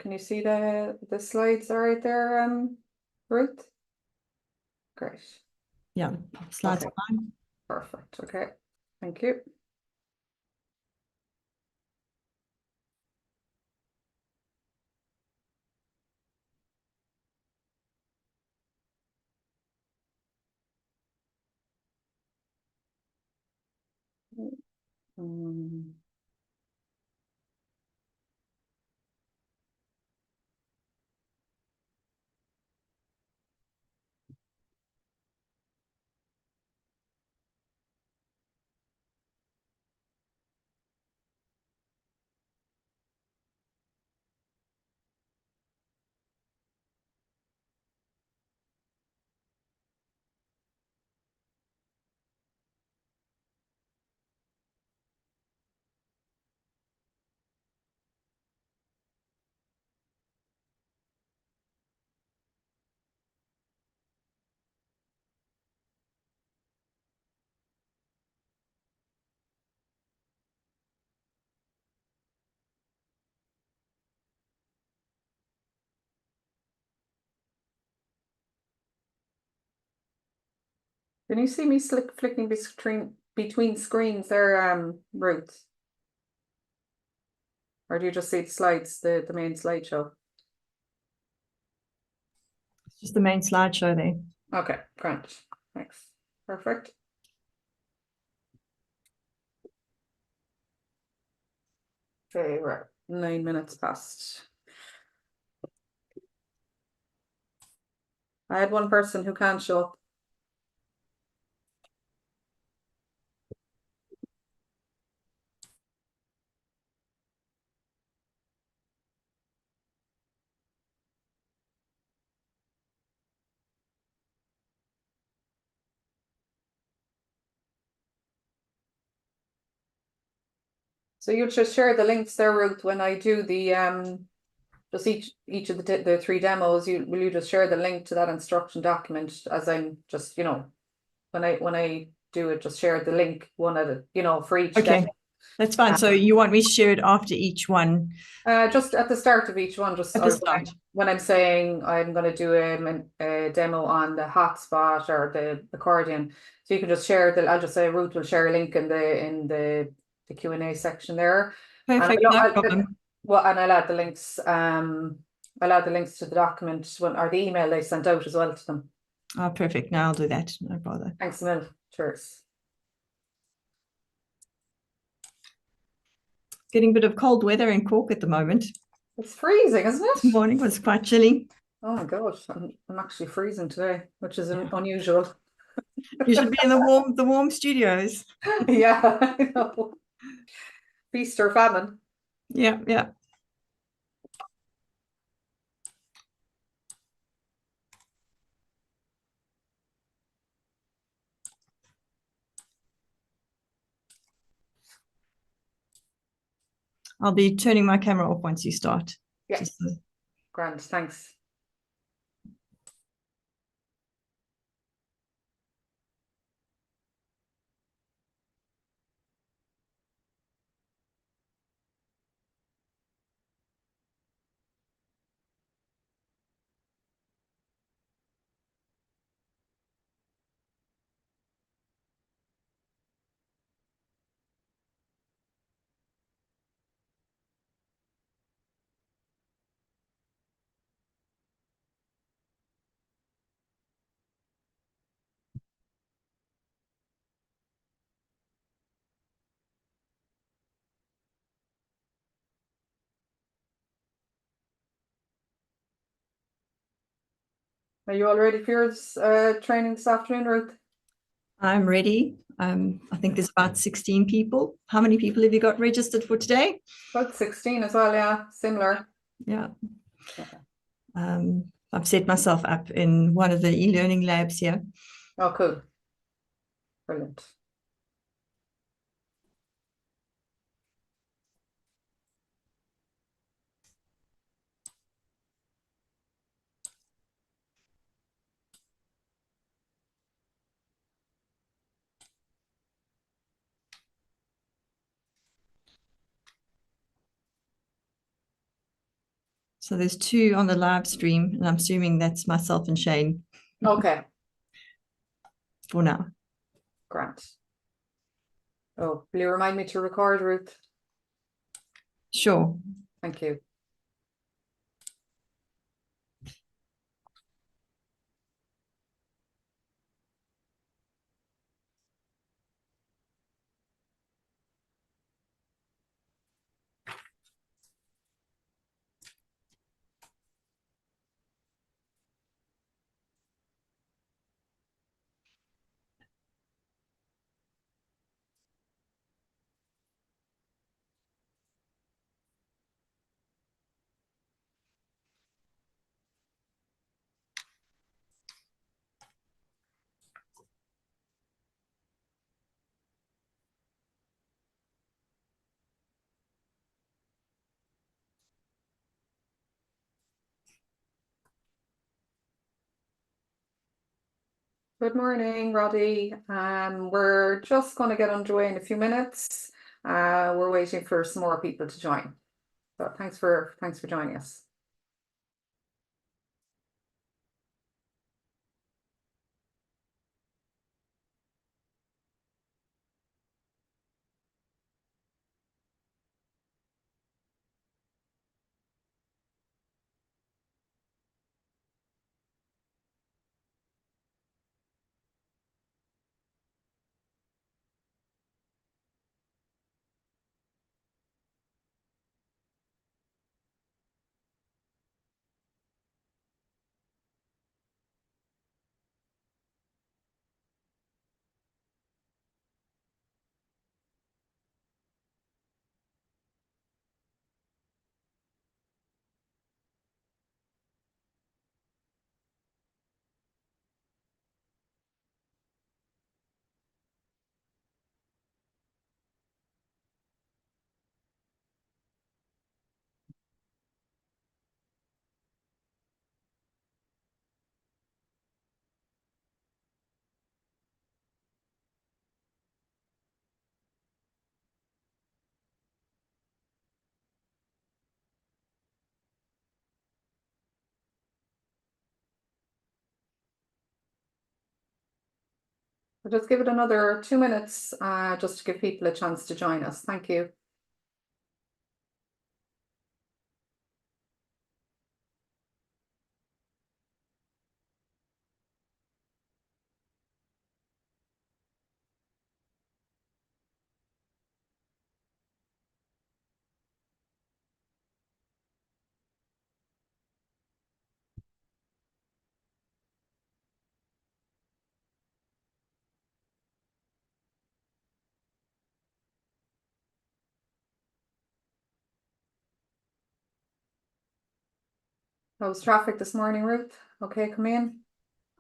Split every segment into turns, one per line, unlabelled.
can you see the slides are right there, Ruth? Great.
Yeah, slides
Okay.
fine.
Perfect. Okay. Thank you. Um, Can you see me flicking between screens there, Ruth? Or do you just see the slides, the main slideshow?
It's just the main slideshow there.
Okay, great. Thanks. Perfect. Okay, we're 9 minutes past. I had one person who can't show up. So you'll just share the links there, Ruth, when I do the just each of the three demos. Will you just share the link to that instruction document as I'm just, you know, when I do it, just share the link one at a, you know, for each
Okay,
demo.
that's fine. So you want me to share it after each one?
Just at the start of each one, just
At the start.
when I'm saying I'm going to do a demo on the hotspot or the accordion, so you can just share I'll just say Ruth will share a link in the Q&A section there.
Perfect,
And
no problem.
Well, and I'll add the links. I'll add the links to the document or the email they sent out as well to them.
Oh, perfect. Now I'll do that. No bother.
Thanks a million. Cheers.
Getting a bit of cold weather in Cork at the moment.
It's freezing, isn't it?
This morning was quite chilly.
Oh my gosh, I'm actually freezing today, which is unusual.
You should be in the warm studios.
Yeah, I know. Feast or famine.
Yeah, yeah. I'll be turning my camera off once you start.
Yes. Grand, thanks. Are you all ready for your training this afternoon, Ruth?
I'm ready. I think there's about 16 people. How many people have you got registered for today?
About 16 as well, yeah, similar.
Yeah. I've set myself up in one of the e-learning labs here.
Oh, cool. Brilliant.
So there's 2 on the live stream, and I'm assuming that's myself and Shane
Okay,
for now.
Grant. Oh, will you remind me to record, Ruth?
Sure.
Thank you. Good morning, Roddy. We're just going to get underway in a few minutes. We're waiting for some more people to join. So thanks for joining us. We'll just give it another 2 minutes just to give people a chance to join us. Thank you. How's traffic this morning, Ruth? Okay, come in.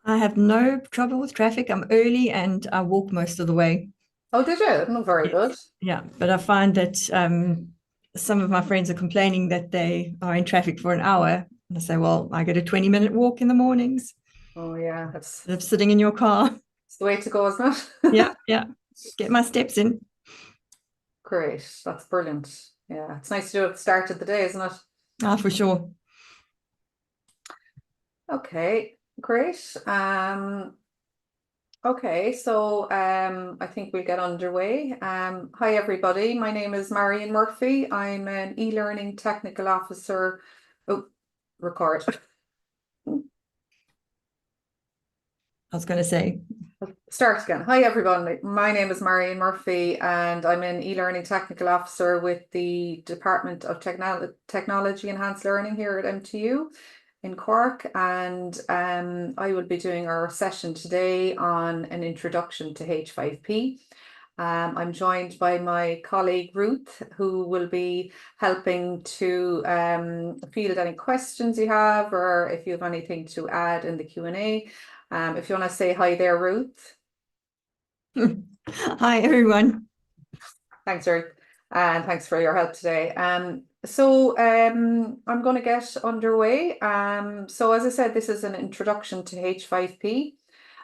I have no trouble with traffic. I'm early and I walk most of the way.
Oh, did you? No, very good.
Yeah, but I find that some of my friends are complaining that they are in traffic for an hour. And I say, well, I get a 20-minute walk in the mornings.
Oh, yeah, that's
Instead of sitting in your car.
the way to go, isn't it?
Yeah, yeah. Get my steps in.
Great. That's brilliant. Yeah, it's nice to do it at the start of the day, isn't it?
Ah, for sure.
Okay, great. Okay, so I think we'll get underway. Hi everybody, my name is Marion Murphy. I'm an e-learning technical officer. Oh, record.
I was going to say.
Start again. Hi everyone, my name is Marion Murphy and I'm an e-learning technical officer with the Department of Technology Enhanced Learning here at MTU in Cork, and I will be doing our session today on an introduction to H5P. I'm joined by my colleague Ruth, who will be helping to field any questions you have, or if you have anything to add in the Q&A. If you want to say hi there, Ruth.
Hi, everyone.
Thanks, Ruth, and thanks for your help today. So I'm going to get underway. So as I said, this is an introduction to H5P.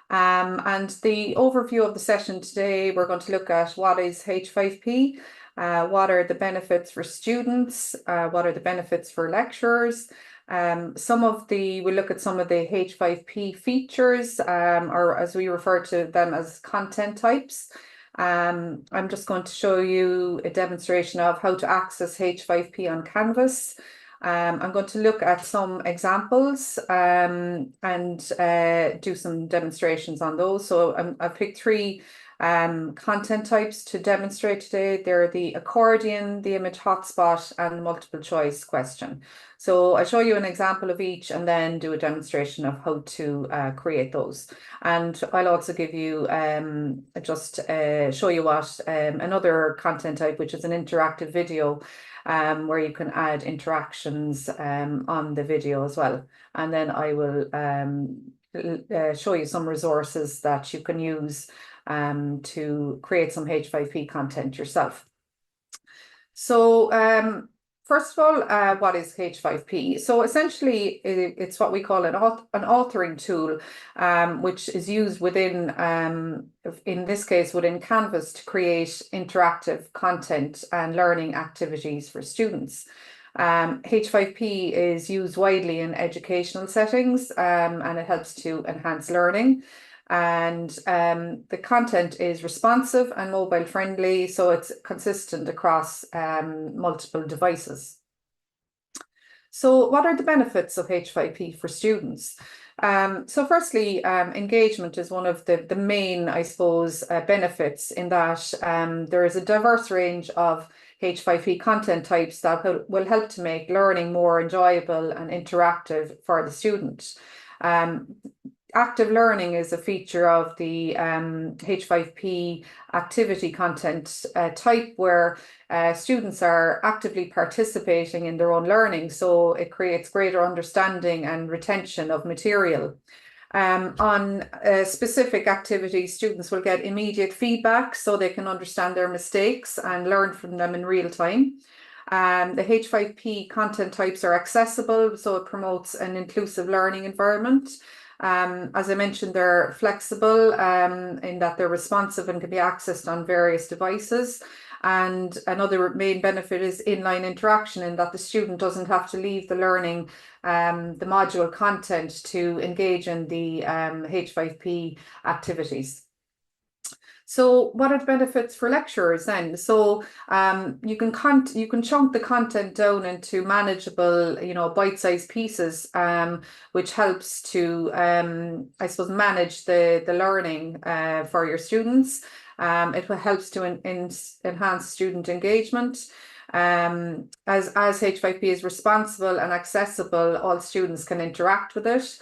And the overview of the session today, we're going to look at what is H5P, what are the benefits for students, what are the benefits for lecturers. We'll look at some of the H5P features, or as we refer to them as content types. I'm just going to show you a demonstration of how to access H5P on Canvas. I'm going to look at some examples and do some demonstrations on those. So I've picked three content types to demonstrate today. They're the accordion, the image hotspot, and the multiple choice question. So I'll show you an example of each and then do a demonstration of how to create those. And I'll also give you show you what another content type, which is an interactive video, where you can add interactions on the video as well. And then I will show you some resources that you can use to create some H5P content yourself. So first of all, what is H5P? So essentially, it's what we call an authoring tool, which is used within, in this case, within Canvas to create interactive content and learning activities for students. H5P is used widely in educational settings, and it helps to enhance learning. And the content is responsive and mobile friendly, so it's consistent across multiple devices. So what are the benefits of H5P for students? So firstly, engagement is one of the main, I suppose, benefits, in that there is a diverse range of H5P content types that will help to make learning more enjoyable and interactive for the student. Active learning is a feature of the H5P activity content type, where students are actively participating in their own learning, so it creates greater understanding and retention of material. On specific activities, students will get immediate feedback so they can understand their mistakes and learn from them in real time. The H5P content types are accessible, so it promotes an inclusive learning environment. As I mentioned, they're flexible in that they're responsive and can be accessed on various devices. And another main benefit is inline interaction, in that the student doesn't have to leave the learning, the module content, to engage in the H5P activities. So what are the benefits for lecturers then? So you can chunk the content down into manageable, bite-sized pieces, which helps to, I suppose, manage the learning for your students. It helps to enhance student engagement. As H5P is responsible and accessible, all students can interact with it.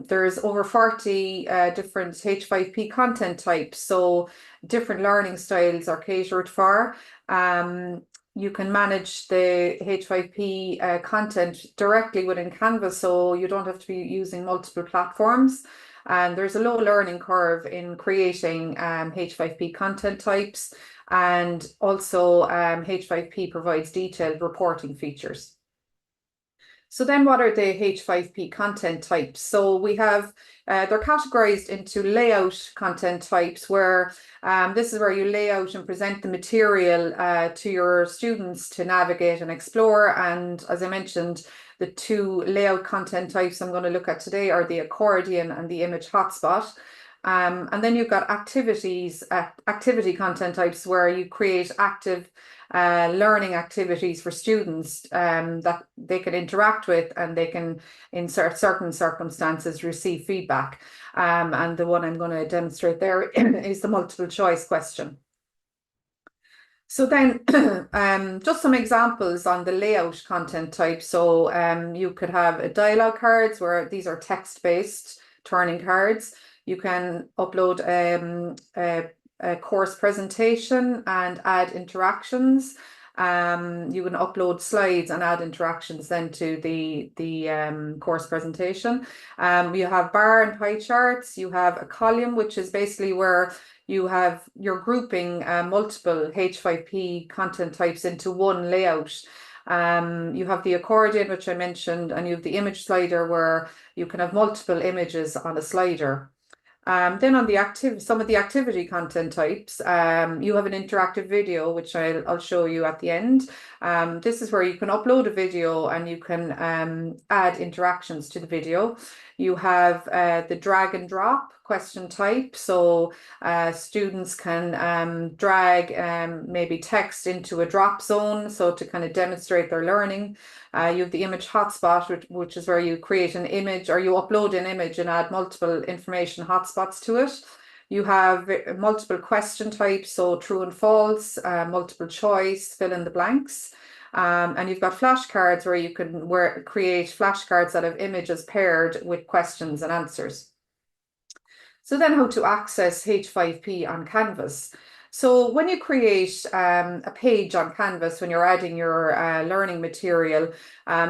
There's over 40 different H5P content types, so different learning styles are catered for. You can manage the H5P content directly within Canvas, so you don't have to be using multiple platforms. And there's a low learning curve in creating H5P content types, and also H5P provides detailed reporting features. So then what are the H5P content types? So we have, they're categorized into layout content types, where this is where you lay out and present the material to your students to navigate and explore. And as I mentioned, the two layout content types I'm going to look at today are the accordion and the image hotspot. And then you've got activity content types, where you create active learning activities for students that they can interact with, and they can, in certain circumstances, receive feedback. And the one I'm going to demonstrate there is the multiple choice question. So then just some examples on the layout content type. So you could have dialogue cards, where these are text-based turning cards. You can upload a course presentation and add interactions. You can upload slides and add interactions then to the course presentation. You have bar and pie charts. You have a column, which is basically where you're grouping multiple H5P content types into one layout. You have the accordion, which I mentioned, and you have the image slider, where you can have multiple images on a slider. Then on the some of the activity content types, you have an interactive video, which I'll show you at the end. This is where you can upload a video and you can add interactions to the video. You have the drag and drop question type. So students can drag maybe text into a drop zone, so to kind of demonstrate their learning. You have the image hotspot, which is where you create an image or you upload an image and add multiple information hotspots to it. You have multiple question types, so true and false, multiple choice, fill in the blanks. And you've got flashcards where you can create flashcards that have images paired with questions and answers. So then how to access H5P on Canvas. So when you create a page on Canvas, when you're adding your learning material,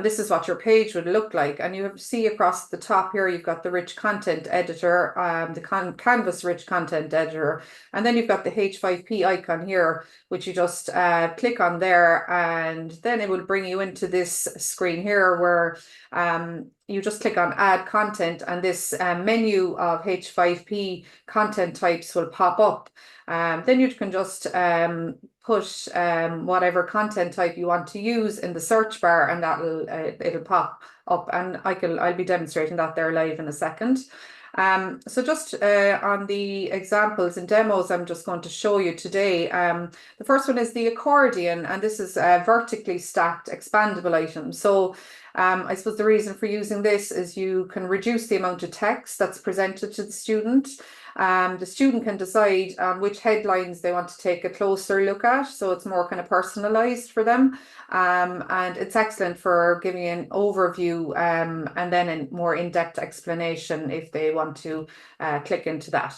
this is what your page would look like. And you see across the top here, you've got the rich content editor, the Canvas rich content editor, and then you've got the H5P icon here, which you just click on there, and then it will bring you into this screen here where you just click on add content, and this menu of H5P content types will pop up. Then you can just put whatever content type you want to use in the search bar, and it'll pop up, and I'll be demonstrating that there live in a second. So just on the examples and demos I'm just going to show you today, the first one is the accordion, and this is a vertically stacked expandable item. So I suppose the reason for using this is you can reduce the amount of text that's presented to the student. The student can decide on which headlines they want to take a closer look at, so it's more kind of personalized for them. And it's excellent for giving an overview and then a more in-depth explanation if they want to click into that.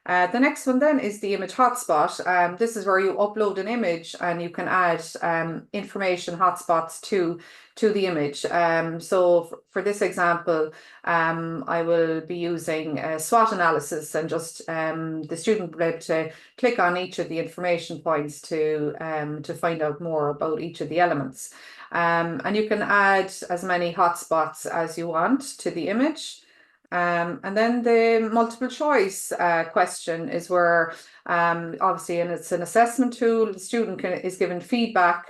The next one then is the image hotspot. This is where you upload an image and you can add information hotspots to the image. So for this example, I will be using a SWOT analysis, and just the student will be able to click on each of the information points to find out more about each of the elements. And you can add as many hotspots as you want to the image. And then the multiple choice question is where obviously, and it's an assessment tool, the student is given feedback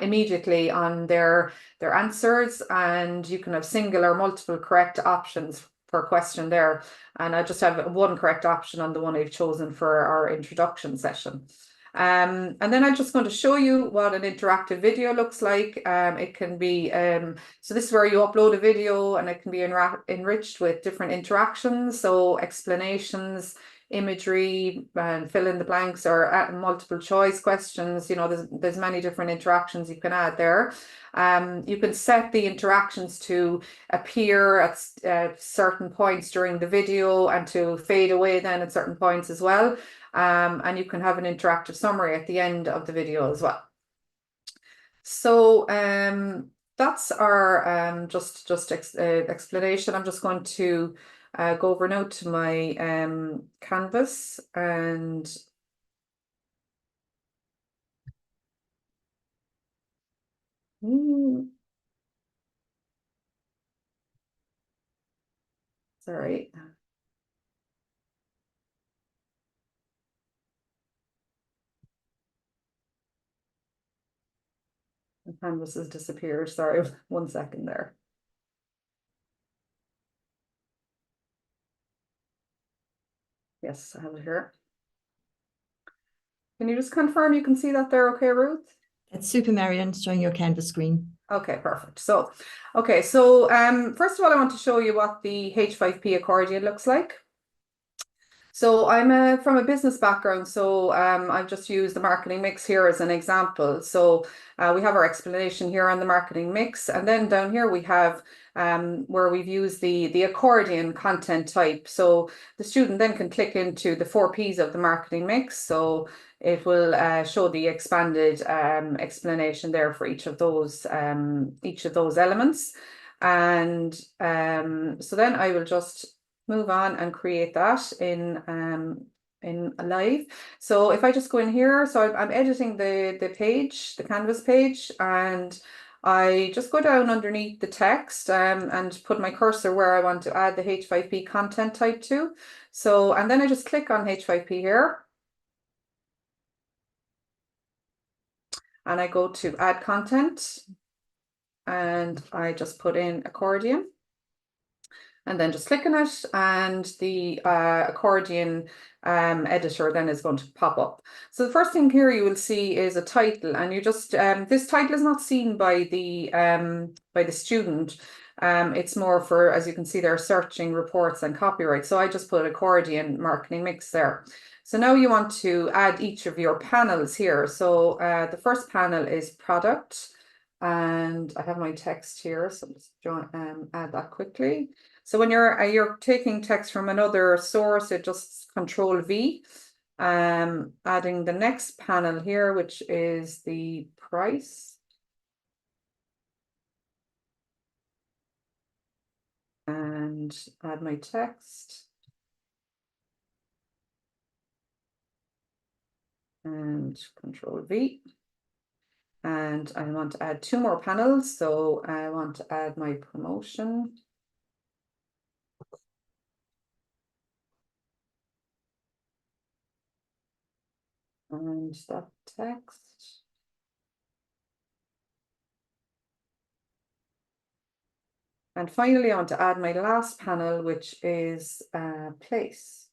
immediately on their answers, and you can have single or multiple correct options per question there. And I just have one correct option on the one I've chosen for our introduction session. And then I'm just going to show you what an interactive video looks like. It can be, so this is where you upload a video and it can be enriched with different interactions, so explanations, imagery, and fill in the blanks, or multiple choice questions. You know, there's many different interactions you can add there. You can set the interactions to appear at certain points during the video and to fade away then at certain points as well. And you can have an interactive summary at the end of the video as well. So that's our just explanation. I'm just going to go over now to my Canvas, and sorry. The canvas has disappeared. Sorry, 1 second there. Yes, I have it here. Can you just confirm you can see that there okay, Ruth?
It's super, Marion, showing your Canvas screen.
Okay, perfect. So, okay, so first of all, I want to show you what the H5P accordion looks like. So I'm from a business background, so I've just used the marketing mix here as an example. So we have our explanation here on the marketing mix, and then down here we have where we've used the accordion content type. So the student then can click into the 4 Ps of the marketing mix. So it will show the expanded explanation there for each of those elements. And so then I will just move on and create that in live. So if I just go in here, so I'm editing the page, the Canvas page, and I just go down underneath the text and put my cursor where I want to add the H5P content type to. So, and then I just click on H5P here. And I go to add content and I just put in accordion. And then just click on it and the accordion editor then is going to pop up. So the first thing here you will see is a title, and you just this title is not seen by the student. It's more for, as you can see there, searching reports and copyright. So I just put accordion marketing mix there. So now you want to add each of your panels here. So the first panel is product, and I have my text here, so just add that quickly. So when you're taking text from another source, it just Control V. Adding the next panel here, which is the price. And add my text. And Control V. And I want to add 2 more panels. So I want to add my promotion. And that text. And finally, I want to add my last panel, which is place.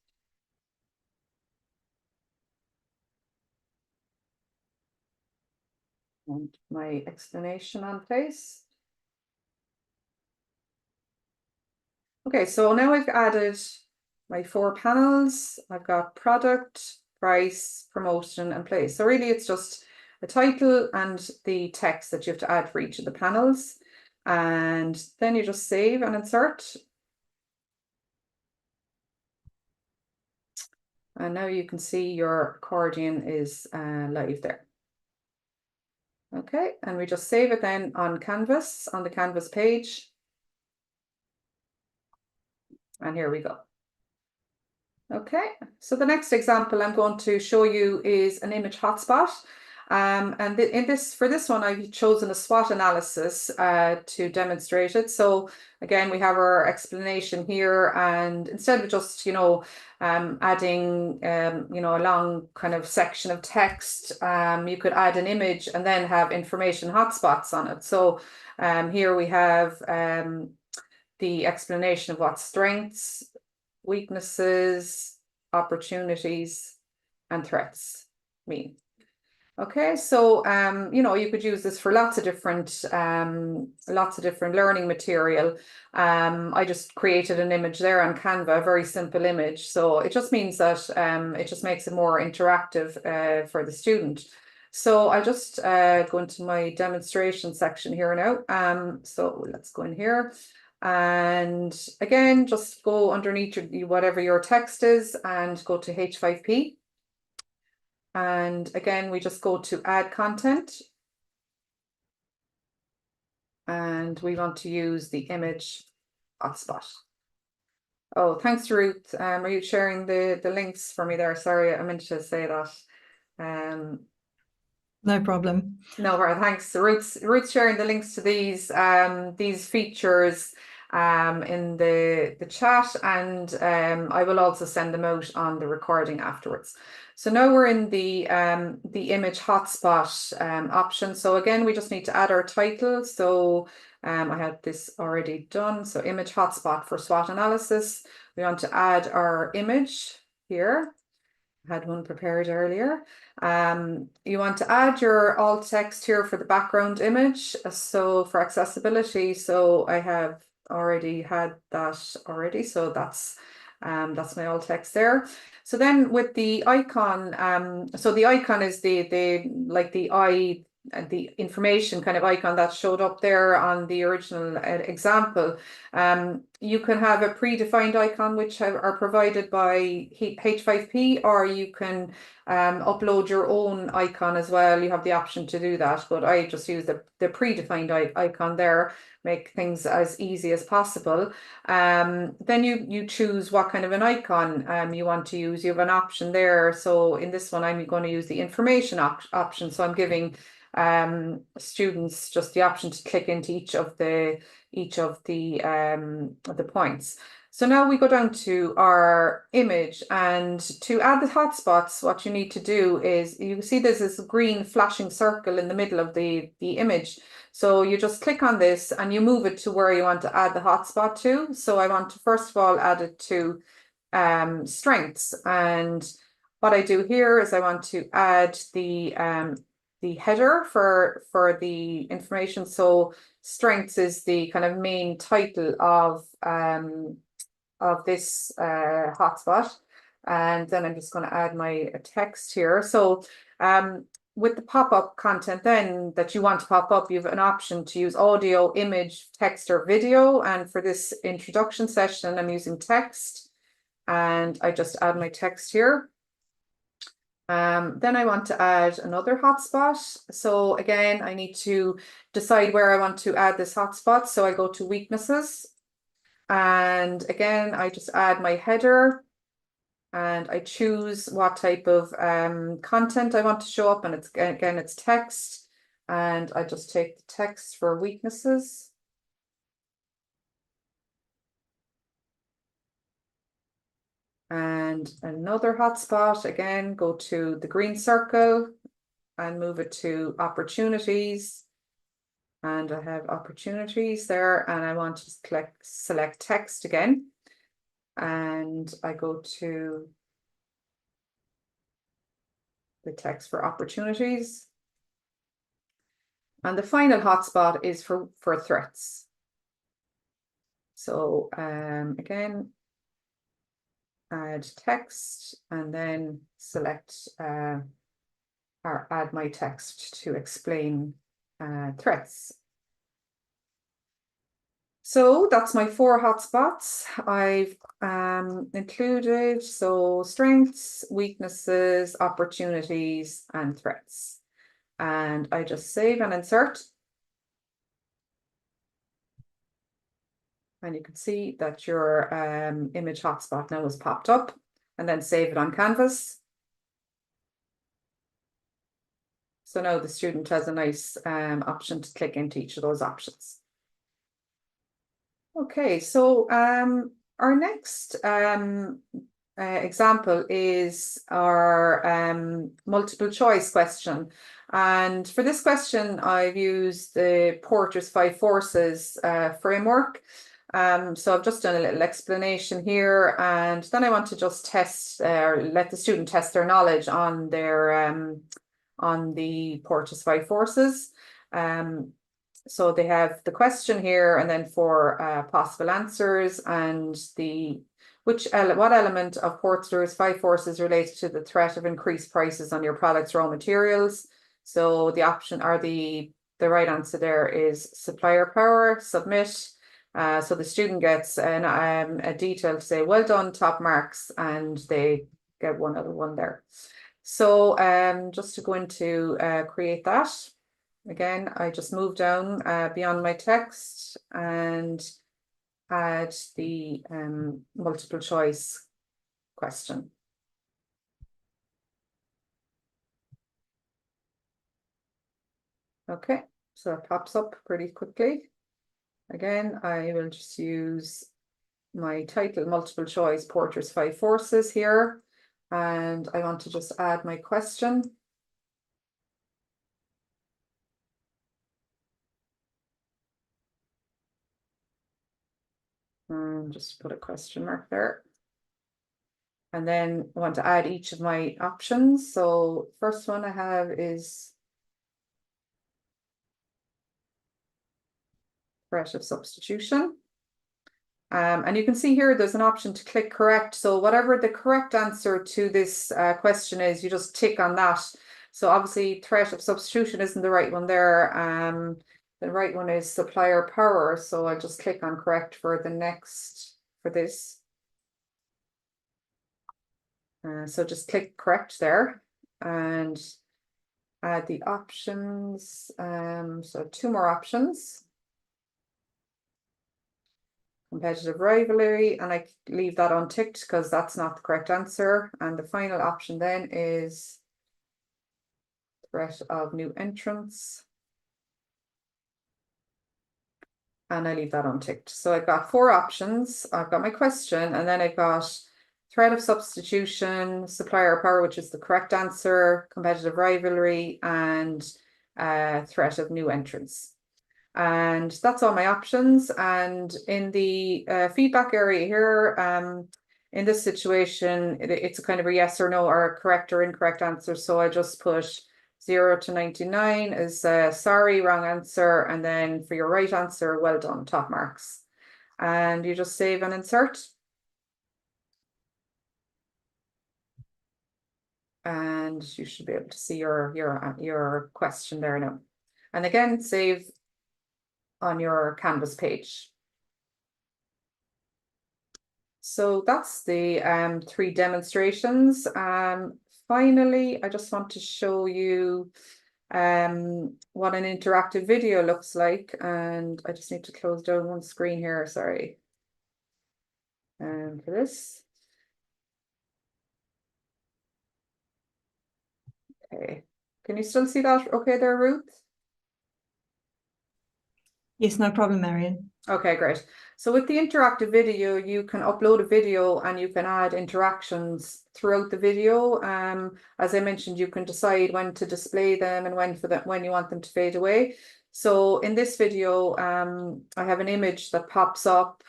And my explanation on place. Okay, so now I've added my 4 panels. I've got product, price, promotion, and place. So really it's just a title and the text that you have to add for each of the panels. And then you just save and insert. And now you can see your accordion is live there. Okay, and we just save it then on Canvas, on the Canvas page. And here we go. Okay, so the next example I'm going to show you is an image hotspot. And for this one, I've chosen a SWOT analysis to demonstrate it. So again, we have our explanation here, and instead of just, adding, a long kind of section of text, you could add an image and then have information hotspots on it. So here we have the explanation of what strengths, weaknesses, opportunities, and threats mean. Okay, so you could use this for lots of different learning material. I just created an image there on Canva, a very simple image. So it just means that it just makes it more interactive for the student. So I'll just go into my demonstration section here now. So let's go in here. And again, just go underneath whatever your text is and go to H5P. And again, we just go to add content. And we want to use the image hotspot. Oh, thanks, Ruth. Are you sharing the links for me there? Sorry, I meant to say that.
No problem.
No, thanks. Ruth's sharing the links to these features in the chat, and I will also send them out on the recording afterwards. So now we're in the image hotspot option. So again, we just need to add our title. So I had this already done. So image hotspot for SWOT analysis. We want to add our image here. I had one prepared earlier. You want to add your alt text here for the background image. So for accessibility, so I have already had that already. So that's my alt text there. So then with the icon, so the icon is the information kind of icon that showed up there on the original example. You can have a predefined icon which are provided by H5P, or you can upload your own icon as well. You have the option to do that, but I just use the predefined icon there, make things as easy as possible. Then you choose what kind of an icon you want to use. You have an option there. So in this one, I'm going to use the information option. So I'm giving students just the option to click into each of the points. So now we go down to our image, and to add the hotspots, what you need to do is, you see there's this green flashing circle in the middle of the image. So you just click on this and you move it to where you want to add the hotspot to. So I want to first of all add it to strengths, and what I do here is I want to add the header for the information. So strengths is the kind of main title of this hotspot, and then I'm just going to add my text here. So with the pop-up content then that you want to pop up, you have an option to use audio, image, text, or video. And for this introduction session, I'm using text, and I just add my text here. Then I want to add another hotspot. So again, I need to decide where I want to add this hotspot. So I go to weaknesses, and again, I just add my header, and I choose what type of content I want to show up, and it's text, and I just take the text for weaknesses. And another hotspot, again, go to the green circle and move it to opportunities. And I have opportunities there, and I want to select text again. And I go to the text for opportunities. And the final hotspot is for threats. So again, add text, and then select or add my text to explain threats. So that's my 4 hotspots I've included. So strengths, weaknesses, opportunities, and threats. And I just save and insert. And you can see that your image hotspot now has popped up, and then save it on Canvas. So now the student has a nice option to click into each of those options. Okay, so our next example is our multiple choice question. And for this question, I've used the Porter's 5 Forces framework. So I've just done a little explanation here, and then I want to just test let the student test their knowledge on their on the Porter's 5 Forces. So they have the question here, and then 4 possible answers, and what element of Porter's 5 Forces related to the threat of increased prices on your products' raw materials. So the option, or the right answer there is supplier power, submit. So the student gets a detail to say, well done, top marks, and they get one other one there. So just to go into create that, again, I just move down beyond my text and add the multiple choice question. Okay, so it pops up pretty quickly. Again, I will just use my title, multiple choice, Porter's 5 Forces here, and I want to just add my question. And just put a question mark there. And then I want to add each of my options. So first one I have is threat of substitution. And you can see here there's an option to click correct. So whatever the correct answer to this question is, you just tick on that. So obviously threat of substitution isn't the right one there. The right one is supplier power. So I'll just click on correct for the next, for this. So just click correct there and add the options. So 2 more options. Competitive rivalry, and I leave that unticked because that's not the correct answer. And the final option then is threat of new entrants. And I leave that unticked. So I've got 4 options. I've got my question, and then I've got threat of substitution, supplier power, which is the correct answer, competitive rivalry, and threat of new entrants. And that's all my options. And in the feedback area here, in this situation, it's a kind of a yes or no or a correct or incorrect answer. So I just put 0 to 99 is sorry, wrong answer. And then for your right answer, well done, top marks. And you just save and insert. And you should be able to see your question there now. And again, save on your Canvas page. So that's the 3 demonstrations. Finally, I just want to show you what an interactive video looks like. And I just need to close down one screen here, sorry. And for this. Okay, can you still see that okay there, Ruth?
Yes, no problem, Marion.
Okay, great. So with the interactive video, you can upload a video and you can add interactions throughout the video. As I mentioned, you can decide when to display them and when you want them to fade away. So in this video, I have an image that pops up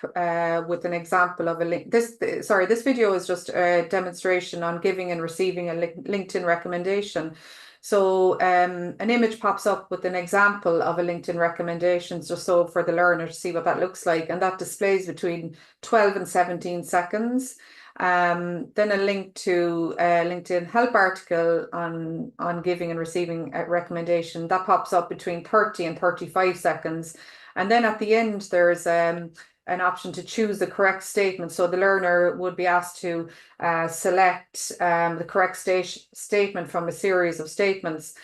with an example of a link. This video is just a demonstration on giving and receiving a LinkedIn recommendation. So an image pops up with an example of a LinkedIn recommendations, just so for the learner to see what that looks like, and that displays between 12 and 17 seconds. Then a link to a LinkedIn help article on giving and receiving a recommendation that pops up between 30 and 35 seconds. And then at the end, there's an option to choose the correct statement. So the learner would be asked to select the correct statement from a series of statements.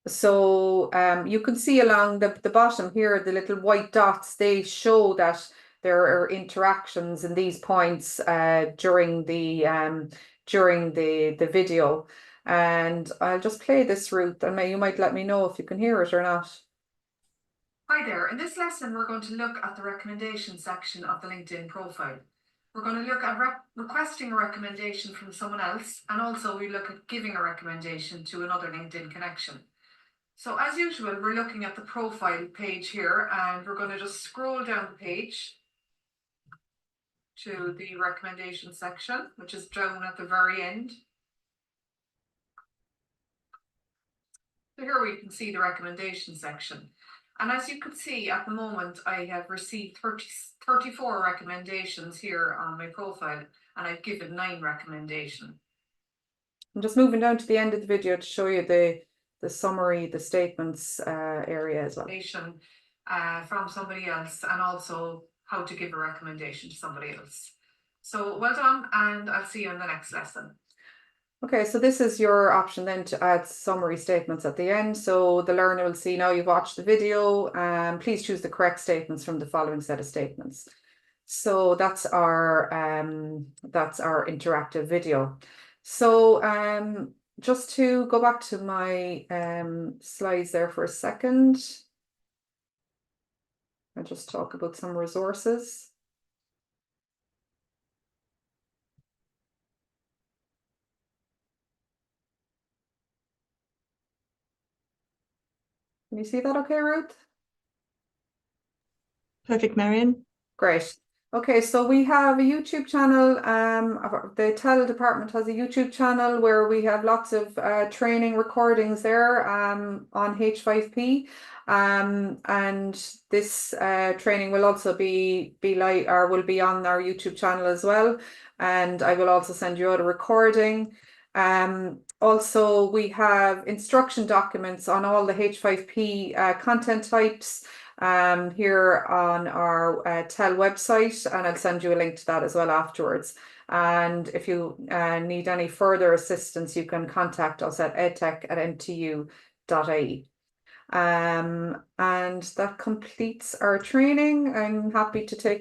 So you can see along the bottom here, the little white dots, they show that there are interactions in these points during the video. And I'll just play this, Ruth, and you might let me know if you can hear it or not. Hi there. In this lesson, we're going to look at the recommendation section of the LinkedIn profile. We're going to look at requesting a recommendation from someone else, and also we look at giving a recommendation to another LinkedIn connection. So as usual, we're looking at the profile page here, and we're going to just scroll down the page to the recommendation section, which is down at the very end. So here we can see the recommendation section. And as you can see at the moment, I have received 34 recommendations here on my profile, and I've given 9 recommendations. I'm just moving down to the end of the video to show you the summary, the statements area as well. From somebody else, and also how to give a recommendation to somebody else. So well done, and I'll see you in the next lesson. Okay, so this is your option then to add summary statements at the end. So the learner will see, now you've watched the video, please choose the correct statements from the following set of statements. So that's our interactive video. So just to go back to my slides there for a second, I'll just talk about some resources. Can you see that okay, Ruth?
Perfect, Marion.
Great. Okay, so we have a YouTube channel. The TEL department has a YouTube channel where we have lots of training recordings there on H5P. And this training will also be live, or will be on our YouTube channel as well. And I will also send you out a recording. Also, we have instruction documents on all the H5P content types here on our TEL website, and I'll send you a link to that as well afterwards. And if you need any further assistance, you can contact us at edtech@ntu.ie. And that completes our training. I'm happy to take any